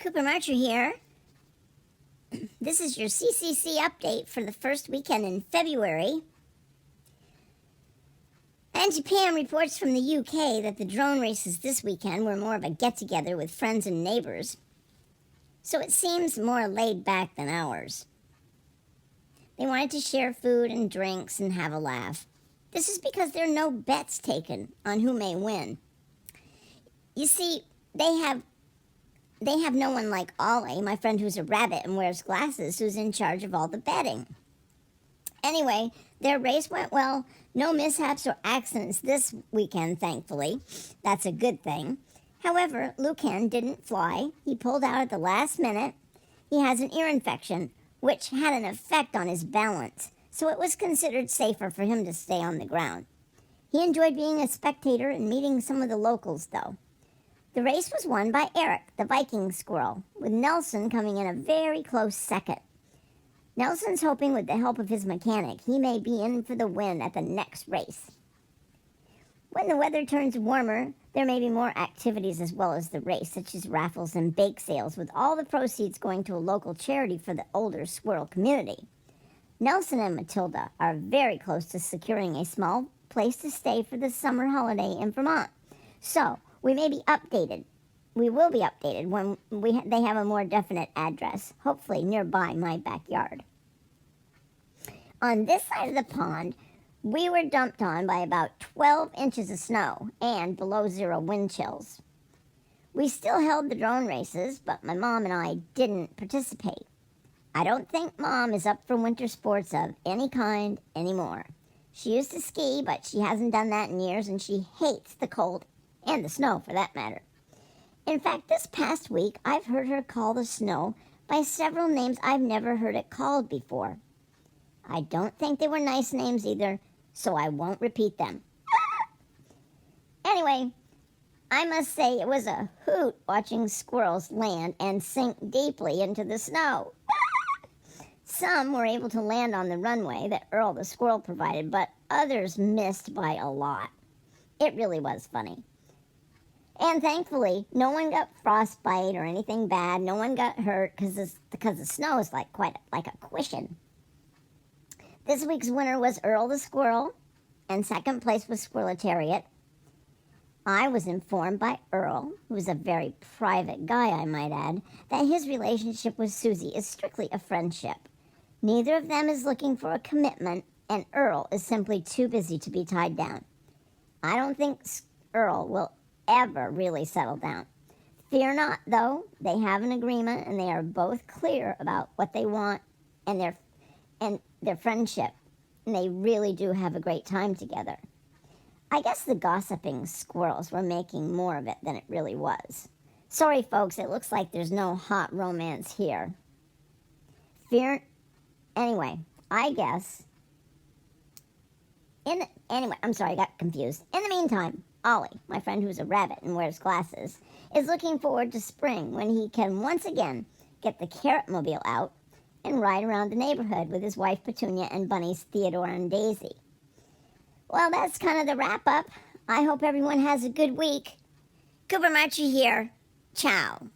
Cooper Marcher here. This is your CCC update for the first weekend in February. And Japan reports from the UK that the drone races this weekend were more of a get-together with friends and neighbors. So it seems more laid back than ours. They wanted to share food and drinks and have a laugh. This is because there are no bets taken on who may win. You see, they have no one like Ollie, my friend who's a rabbit and wears glasses, who's in charge of all the betting. Anyway, their race went well. No mishaps or accidents this weekend, thankfully. That's a good thing. However, Lucan didn't fly. He pulled out at the last minute. He has an ear infection, which had an effect on his balance, so it was considered safer for him to stay on the ground. He enjoyed being a spectator and meeting some of the locals, though. The race was won by Eric, the Viking squirrel, with Nelson coming in a very close second. Nelson's hoping with the help of his mechanic he may be in for the win at the next race. When the weather turns warmer, there may be more activities as well as the race, such as raffles and bake sales, with all the proceeds going to a local charity for the older squirrel community. Nelson and Matilda are very close to securing a small place to stay for the summer holiday in Vermont. So, we will be updated when they have a more definite address, hopefully nearby my backyard. On this side of the pond, we were dumped on by about 12 inches of snow and below zero wind chills. We still held the drone races, but my mom and I didn't participate. I don't think Mom is up for winter sports of any kind anymore. She used to ski, but she hasn't done that in years, and she hates the cold and the snow, for that matter. In fact, this past week, I've heard her call the snow by several names I've never heard it called before. I don't think they were nice names either, so I won't repeat them. Anyway, I must say it was a hoot watching squirrels land and sink deeply into the snow. Some were able to land on the runway that Earl the squirrel provided, but others missed by a lot. It really was funny. And thankfully, no one got frostbite or anything bad. No one got hurt because the snow is like a cushion. This week's winner was Earl the squirrel, and second place was Squirrelitariat. I was informed by Earl, who's a very private guy, I might add, that his relationship with Susie is strictly a friendship. Neither of them is looking for a commitment, and Earl is simply too busy to be tied down. I don't think Earl will ever really settle down. Fear not, though. They have an agreement, and they are both clear about what they want and their friendship, and they really do have a great time together. I guess the gossiping squirrels were making more of it than it really was. Sorry, folks, it looks like there's no hot romance here. Anyway, I guess. I'm sorry, I got confused. In the meantime, Ollie, my friend who's a rabbit and wears glasses, is looking forward to spring when he can once again get the Carrot-mobile out and ride around the neighborhood with his wife Petunia and bunnies Theodore and Daisy. Well, that's kind of the wrap-up. I hope everyone has a good week. Cooper Marcher here. Ciao.